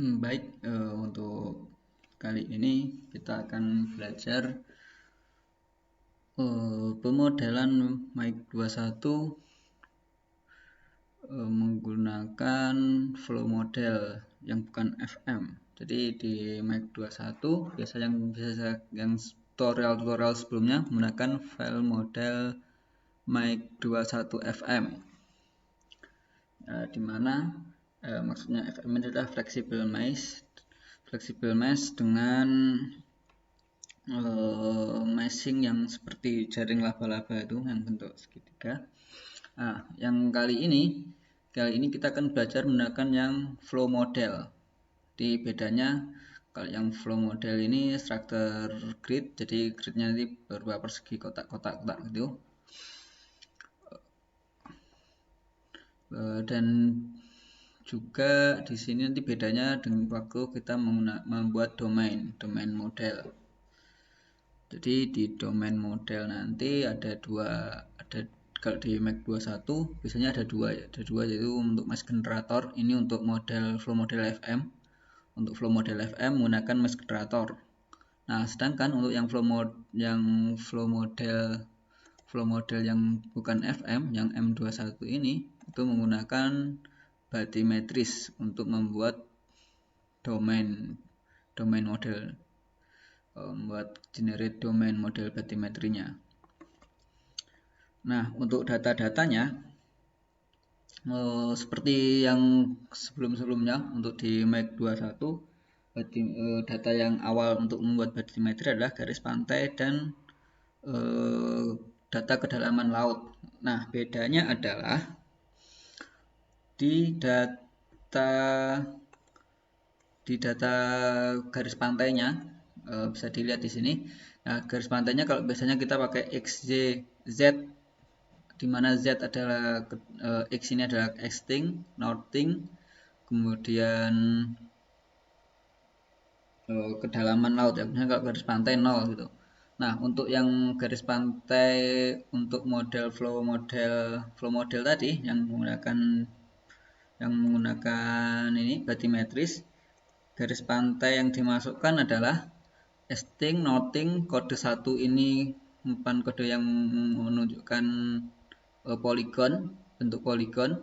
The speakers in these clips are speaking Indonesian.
Baik, untuk kali ini kita akan belajar pemodelan mic 21 menggunakan flow model yang bukan FM. Jadi di mic 21 yang tutorial sebelumnya menggunakan file model mic 21 FM. Dimana maksudnya FM adalah flexible mesh dengan meshing yang seperti jaring laba-laba itu yang bentuk segitiga. Nah, yang kali ini kita akan belajar menggunakan yang flow model. Di bedanya kalau yang flow model ini struktur grid, jadi gridnya nanti berupa persegi kotak-kotak gitu. Dan juga di sini nanti bedanya dengan waktu kita membuat domain model. Jadi di domain model nanti ada kalau di Mac 21 biasanya ada dua yaitu untuk mesh generator, ini untuk flow model FM. Untuk flow model FM menggunakan mesh generator. Nah, sedangkan untuk yang flow model yang bukan FM, yang M21 ini itu menggunakan bathymetris untuk membuat domain model, membuat generate domain model bathymetrinya. Nah, untuk data-datanya seperti yang sebelum-sebelumnya, untuk di Mac 21 data yang awal untuk membuat bathymetri adalah garis pantai dan data kedalaman laut. Nah, bedanya adalah di data garis pantainya, bisa dilihat di sini. Nah, garis pantainya kalau biasanya kita pakai XY Z, di mana Z adalah X ini adalah exting, northing, kemudian kedalaman laut ya. Misalnya kalau garis pantai 0 gitu. Nah, untuk yang garis pantai untuk model flow model tadi yang menggunakan ini bathymetris, garis pantai yang dimasukkan adalah exting, northing, kode 1 ini merupakan kode yang menunjukkan poligon, bentuk poligon,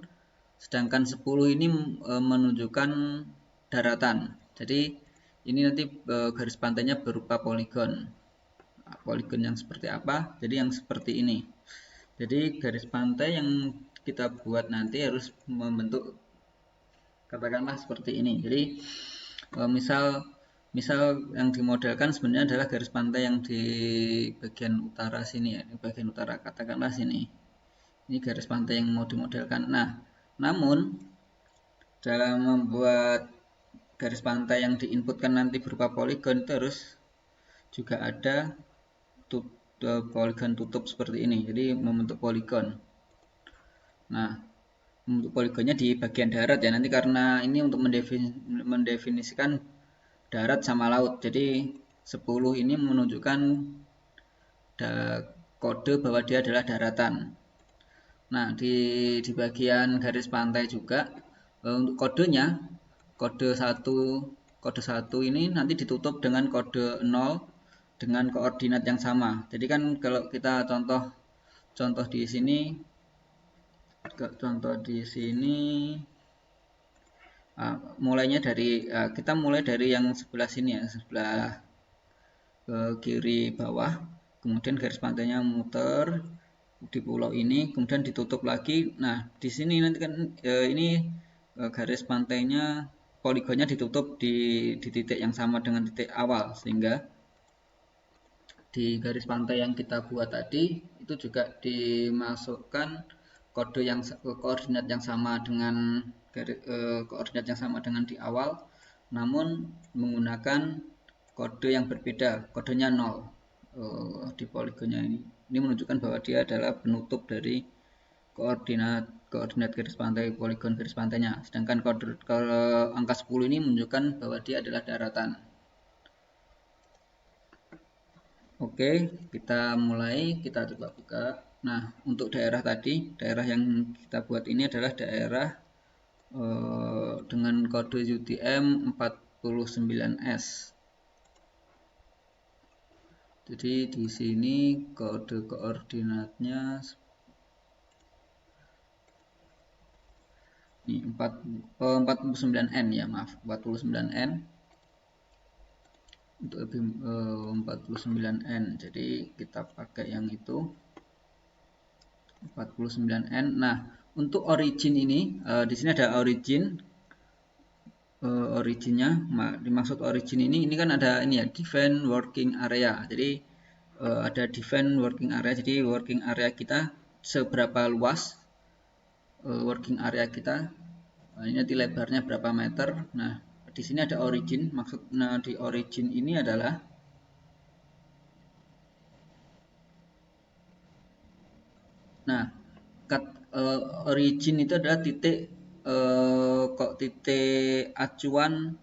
sedangkan 10 ini menunjukkan daratan. Jadi ini nanti garis pantainya berupa poligon. Poligon yang seperti apa? Jadi yang seperti ini. Jadi garis pantai yang kita buat nanti harus membentuk katakanlah seperti ini. Jadi misal yang dimodelkan sebenarnya adalah garis pantai yang di bagian utara sini ya, di bagian utara katakanlah sini. Ini garis pantai yang mau dimodelkan. Nah, namun dalam membuat garis pantai yang diinputkan nanti berupa poligon itu harus juga ada poligon tutup seperti ini. Jadi membentuk poligon. Nah, untuk poligonnya di bagian darat ya, nanti karena ini untuk mendefinisikan darat sama laut. Jadi 10 ini menunjukkan kode bahwa dia adalah daratan. Nah, di bagian garis pantai juga untuk kodenya, kode 1 ini nanti ditutup dengan kode 0 dengan koordinat yang sama. Jadi kan kalau kita contoh di sini mulainya dari kita mulai dari yang sebelah sini ya, sebelah ke kiri bawah, kemudian garis pantainya muter di pulau ini, kemudian ditutup lagi. Nah, di sini nanti kan ini garis pantainya, poligonnya ditutup di titik yang sama dengan titik awal, sehingga di garis pantai yang kita buat tadi itu juga dimasukkan koordinat yang sama dengan koordinat yang sama dengan di awal, namun menggunakan kode yang berbeda, kodenya 0 di poligonnya ini. Ini menunjukkan bahwa dia adalah penutup dari koordinat garis pantai, poligon garis pantainya. Sedangkan angka 10 ini menunjukkan bahwa dia adalah daratan. Oke, kita mulai, kita coba buka. Nah, untuk daerah tadi, daerah yang kita buat ini adalah daerah dengan kode UTM 49S. Jadi di sini kode koordinatnya ini 49N ya, maaf, 49N untuk 49N. Jadi kita pakai yang itu 49N. Nah, untuk origin ini di sini ada origin. Originnya, dimaksud origin ini kan ada ini ya, define working area. Jadi ada define working area. Jadi working area kita seberapa luas working area kita. Ini nanti lebarnya berapa meter. Nah, di sini ada origin. Maksudnya di origin ini adalah origin itu adalah titik titik acuan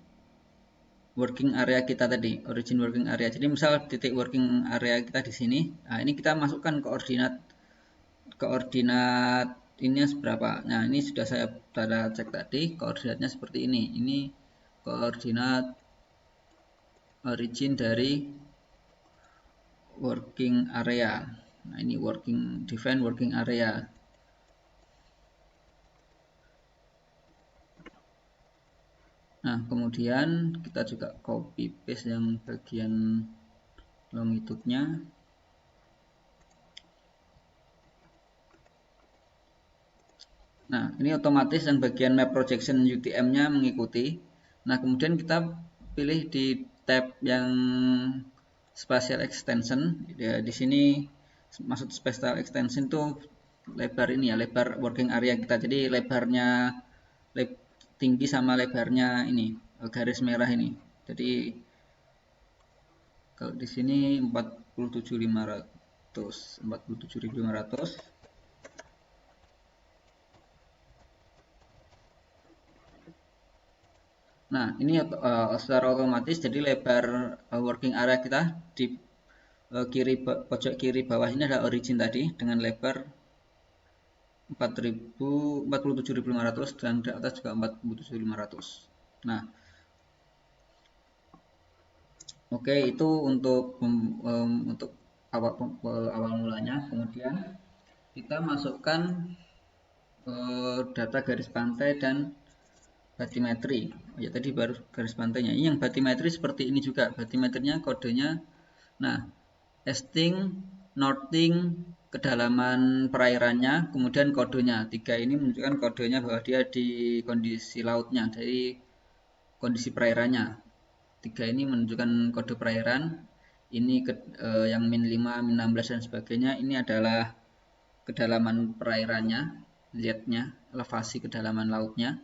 working area kita tadi, origin working area. Jadi misal titik working area kita di sini. Nah, ini kita masukkan koordinat ini seberapa. Nah, ini sudah saya cek tadi, koordinatnya seperti ini. Ini koordinat origin dari working area. Nah, ini define working area. Nah, kemudian kita juga copy paste yang bagian longitude-nya. Nah, ini otomatis yang bagian map projection UTM-nya mengikuti. Nah, kemudian kita pilih di tab yang spatial extension. Ya, di sini maksud spatial extension itu lebar ini ya, lebar working area kita. Jadi lebarnya tinggi sama lebarnya ini garis merah ini. Jadi kalau di sini 47.500. Nah, ini secara otomatis jadi lebar working area kita di pojok kiri bawah ini adalah origin tadi dengan lebar 47.500 dan di atas juga 47.500. Nah, oke, itu untuk awal mulanya. Kemudian kita masukkan data garis pantai dan batimetri. Ya, tadi baru garis pantainya. Ini yang batimetri seperti ini juga. Batimetrinya kodenya, nah, easting, northing, kedalaman perairannya, kemudian kodenya. 3 ini menunjukkan kodenya bahwa dia di kondisi lautnya, dari kondisi perairannya. 3 ini menunjukkan kode perairan. Ini yang min 5, min 16 dan sebagainya. Ini adalah kedalaman perairannya, Z-nya, elevasi kedalaman lautnya.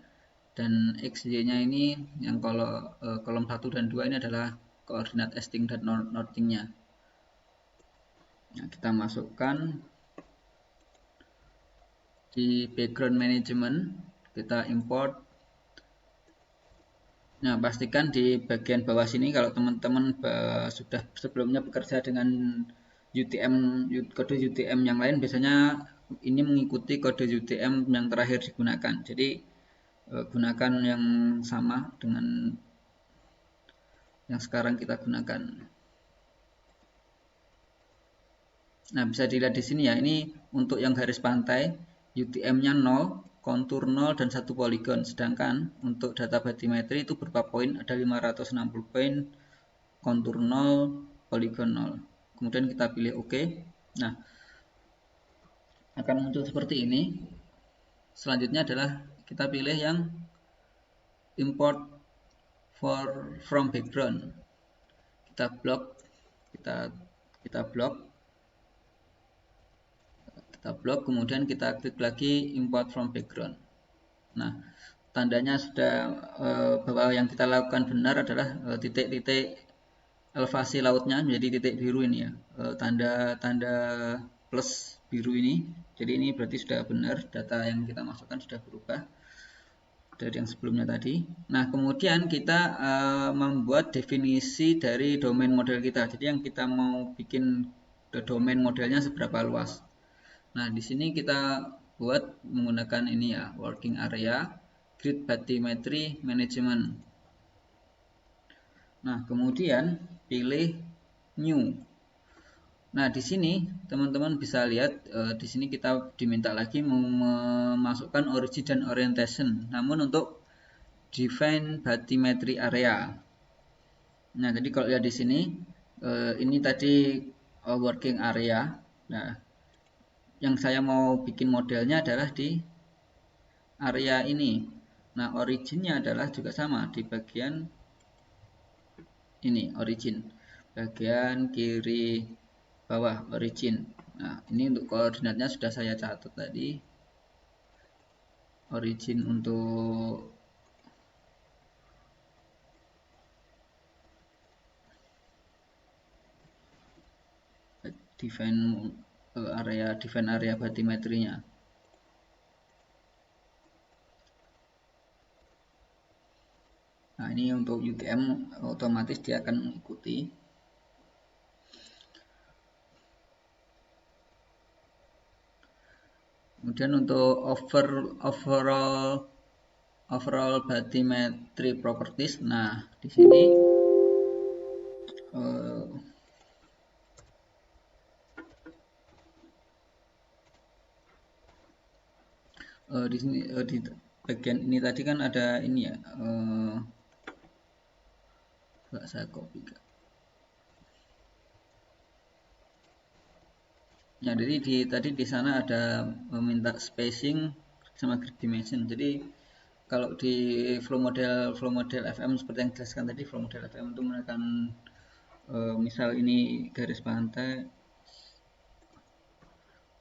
Dan XY-nya ini yang kolom 1 dan 2 ini adalah koordinat easting dan northing-nya. Nah, kita masukkan di background management, kita import. Nah, pastikan di bagian bawah sini kalau teman-teman sudah sebelumnya bekerja dengan kode UTM yang lain, biasanya ini mengikuti kode UTM yang terakhir digunakan. Jadi gunakan yang sama dengan yang sekarang kita gunakan. Nah, bisa dilihat di sini ya, ini untuk yang garis pantai UTM-nya 0, kontur 0 dan 1 poligon. Sedangkan untuk data batimetri itu berupa poin, ada 560 poin, kontur 0, poligon 0. Kemudian kita pilih OK. Nah, akan muncul seperti ini. Selanjutnya adalah kita pilih yang import from background. Kita blok, kemudian kita klik lagi import from background. Nah, tandanya sudah bahwa yang kita lakukan benar adalah titik-titik elevasi lautnya menjadi titik biru ini ya, tanda plus biru ini. Jadi ini berarti sudah benar, data yang kita masukkan sudah berubah dari yang sebelumnya tadi. Nah, kemudian kita membuat definisi dari domain model kita. Jadi yang kita mau bikin domain modelnya seberapa luas. Nah, di sini kita buat menggunakan ini ya, working area. Grid Bathymetry Management. Nah, kemudian pilih New. Nah, di sini teman-teman bisa lihat di sini kita diminta lagi memasukkan origin dan orientation. Namun untuk define bathymetry area. Nah, jadi kalau lihat di sini ini tadi working area. Nah, yang saya mau bikin modelnya adalah di area ini. Nah, originnya adalah juga sama di bagian ini, origin. Bagian kiri bawah, origin. Nah, ini untuk koordinatnya sudah saya catat tadi. Origin untuk define area bathymetry-nya. Nah, ini untuk UTM otomatis dia akan mengikuti. Kemudian untuk overall bathymetry properties. Nah, di sini di sini di bagian ini tadi kan ada ini ya. Coba saya copy. Ya, jadi tadi di sana ada meminta spacing sama grid dimension. Jadi kalau di flow model FM seperti yang dijelaskan tadi, flow model FM itu menekan misal ini garis pantai,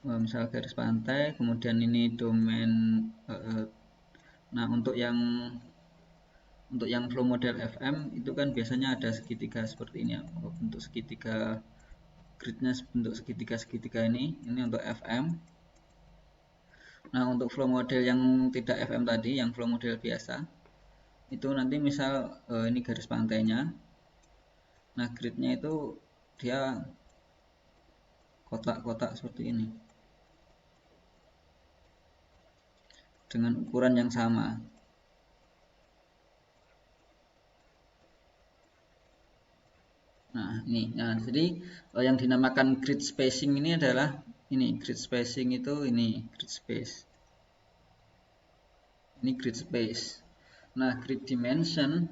misal garis pantai, kemudian ini domain. Nah, untuk yang flow model FM itu kan biasanya ada segitiga seperti ini ya, bentuk segitiga, gridnya bentuk segitiga ini untuk FM. Nah, untuk flow model yang tidak FM tadi, yang flow model biasa, itu nanti misal ini garis pantainya. Nah, gridnya itu dia kotak-kotak seperti ini. Dengan ukuran yang sama. Nah, ini. Nah, jadi yang dinamakan grid spacing ini adalah ini, grid spacing itu ini, grid space. Ini grid space. Nah, grid dimension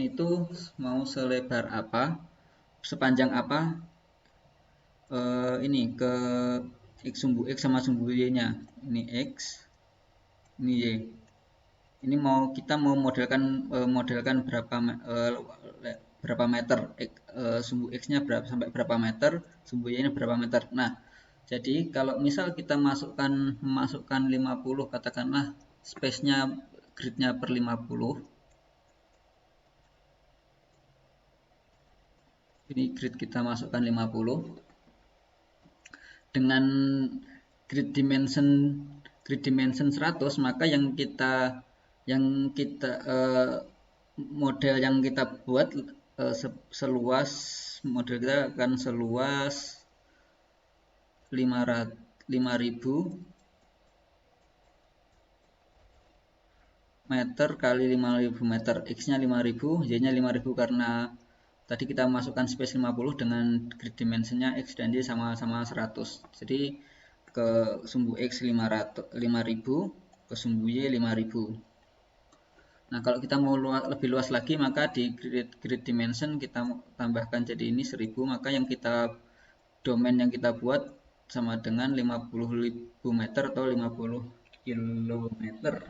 itu mau selebar apa, sepanjang apa, ini ke sumbu X sama sumbu Y-nya. Ini X, ini Y. Ini kita mau modelkan berapa meter, sumbu X-nya sampai berapa meter, sumbu Y-nya berapa meter. Nah, jadi kalau misal kita memasukkan 50, katakanlah space-nya grid-nya per 50. Ini grid kita masukkan 50 dengan grid dimension 100, maka yang kita model yang kita buat seluas, model kita akan seluas 5000 meter kali 5000 meter. X-nya 5000, Y-nya 5000 karena tadi kita masukkan space 50 dengan grid dimensionnya X dan Y sama-sama 100. Jadi ke sumbu X 5000, ke sumbu Y 5000. Nah, kalau kita mau lebih luas lagi, maka di grid dimension kita tambahkan jadi ini 1000, maka yang domain yang kita buat sama dengan 50.000 meter atau 50 kilometer.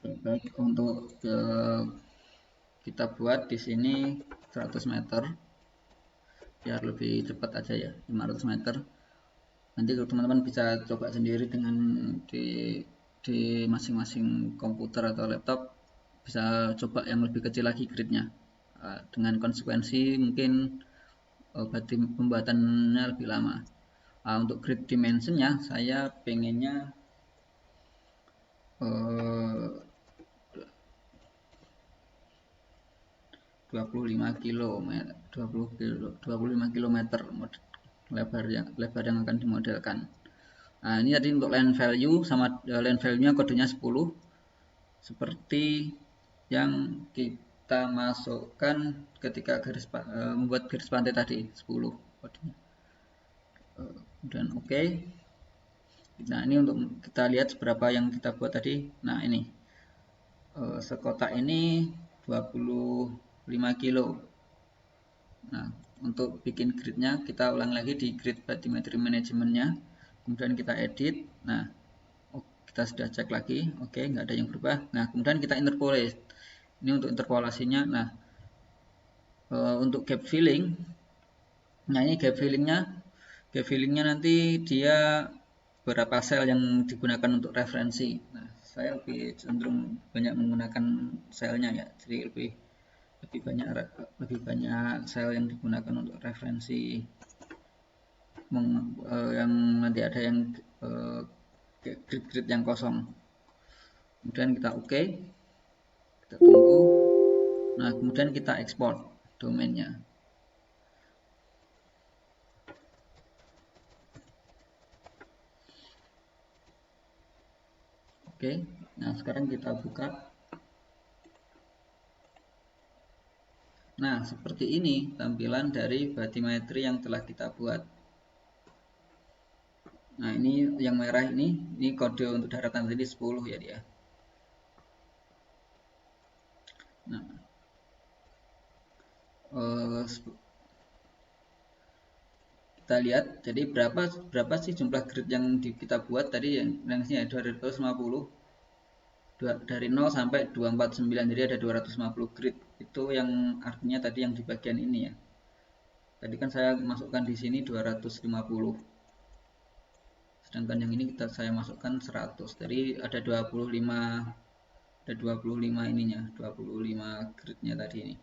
Baik, untuk kita buat di sini 100 meter biar lebih cepat aja ya, 500 meter. Nanti teman-teman bisa coba sendiri dengan di masing-masing komputer atau laptop, bisa coba yang lebih kecil lagi gridnya, dengan konsekuensi mungkin pembuatannya lebih lama. Untuk grid dimensionnya saya pengennya 25 km lebar yang akan dimodelkan. Nah, ini tadi untuk line value sama line value-nya kodenya 10 seperti yang kita masukkan ketika membuat garis pantai tadi 10 kodenya. Dan oke. Nah, ini untuk kita lihat seberapa yang kita buat tadi. Nah, ini sekotak ini 25 kilo. Nah, untuk bikin gridnya kita ulang lagi di grid bathymetry manajemennya, kemudian kita edit. Nah, kita sudah cek lagi, oke, nggak ada yang berubah. Nah, kemudian kita interpolate. Ini untuk interpolasinya. Nah, untuk gap filling, nah ini gap fillingnya nanti dia berapa sel yang digunakan untuk referensi. Nah, saya lebih cenderung banyak menggunakan selnya ya, jadi lebih banyak sel yang digunakan untuk referensi yang nanti ada yang grid-grid yang kosong. Kemudian kita oke, kita tunggu. Nah, kemudian kita ekspor domainnya. Oke, nah sekarang kita buka. Nah, seperti ini tampilan dari bathymetry yang telah kita buat. Nah, ini yang merah ini kode untuk daratan tadi 10 ya dia. Nah, kita lihat jadi berapa sih jumlah grid yang kita buat tadi yang sini ada 250 dari 0 sampai 249, jadi ada 250 grid. Itu yang artinya tadi yang di bagian ini ya. Tadi kan saya masukkan di sini 250. Sedangkan yang ini saya masukkan 100. Jadi ada 25 ininya, 25 gridnya tadi ini.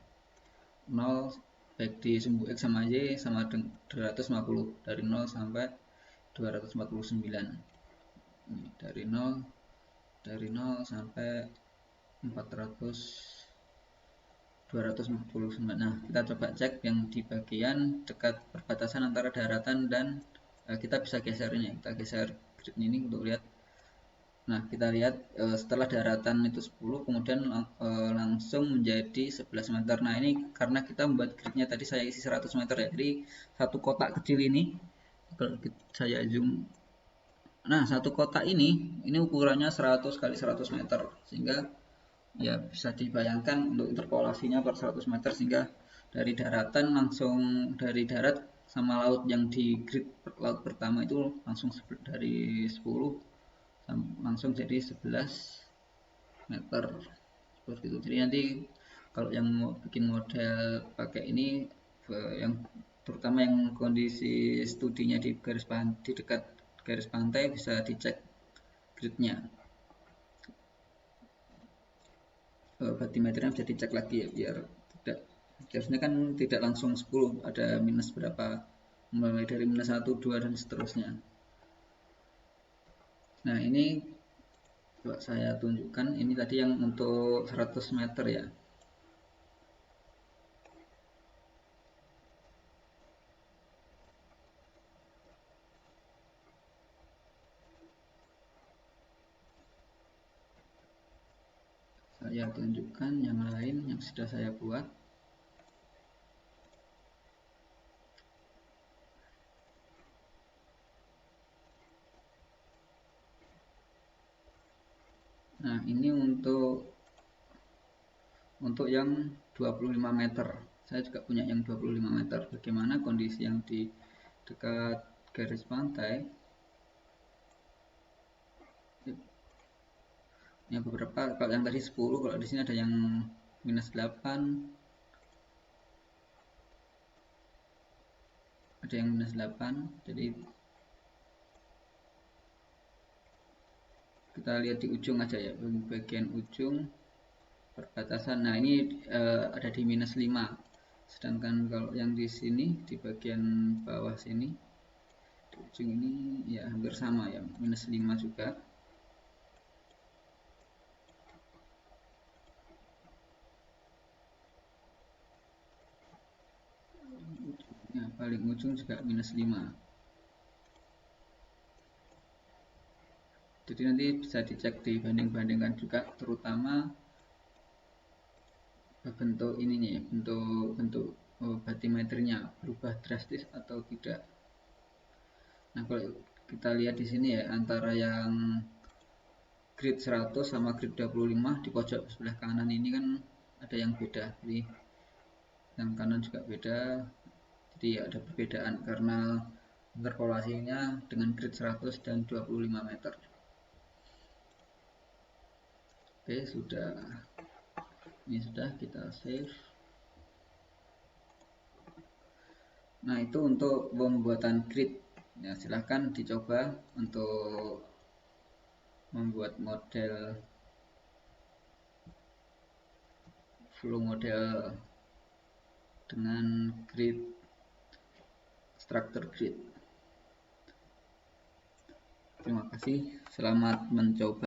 0 baik di sumbu X sama Y sama 250 dari 0 sampai 249. Ini dari 0 sampai 400 249. Nah, kita coba cek yang di bagian dekat perbatasan antara daratan dan kita bisa geser ini. Kita geser grid ini untuk lihat. Nah, kita lihat setelah daratan itu 10 kemudian langsung menjadi 11 meter. Nah, ini karena kita membuat gridnya tadi saya isi 100 meter ya. Jadi satu kotak kecil ini kalau saya zoom. Nah, satu kotak ini ukurannya 100 kali 100 meter sehingga ya bisa dibayangkan untuk interpolasinya per 100 meter sehingga dari daratan langsung dari darat sama laut yang di grid laut pertama itu langsung dari 10 langsung jadi 11 meter seperti itu. Jadi nanti kalau yang mau bikin model pakai ini yang terutama yang kondisi studinya di di dekat garis pantai bisa dicek gridnya. Bathymeternya bisa dicek lagi ya biar tidak biasanya kan tidak langsung 10, ada minus berapa, mulai dari minus 1, 2 dan seterusnya. Nah, ini coba saya tunjukkan, ini tadi yang untuk 100 meter ya. Saya tunjukkan yang lain yang sudah saya buat. Nah, ini untuk yang 25 meter. Saya juga punya yang 25 meter. Bagaimana kondisi yang di dekat garis pantai? Yang beberapa, kalau yang tadi 10, kalau di sini ada yang minus 8, ada yang minus 8. Jadi kita lihat di ujung aja ya, bagian ujung perbatasan. Nah, ini ada di minus 5. Sedangkan kalau yang di sini di bagian bawah sini di ujung ini ya hampir sama ya, minus 5 juga. Ya, paling ujung juga minus 5. Jadi nanti bisa dicek dibanding-bandingkan juga, terutama bentuk ininya ya, bentuk batimeternya berubah drastis atau tidak. Nah, kalau kita lihat di sini ya, antara yang grid 100 sama grid 25 di pojok sebelah kanan ini kan ada yang beda. Jadi yang kanan juga beda. Jadi ada perbedaan karena interpolasinya dengan grid 100 dan 25 meter. Oke, sudah. Ini sudah kita save. Nah, itu untuk pembuatan grid. Ya, silahkan dicoba untuk membuat model flow model dengan grid, structure grid. Terima kasih, selamat mencoba.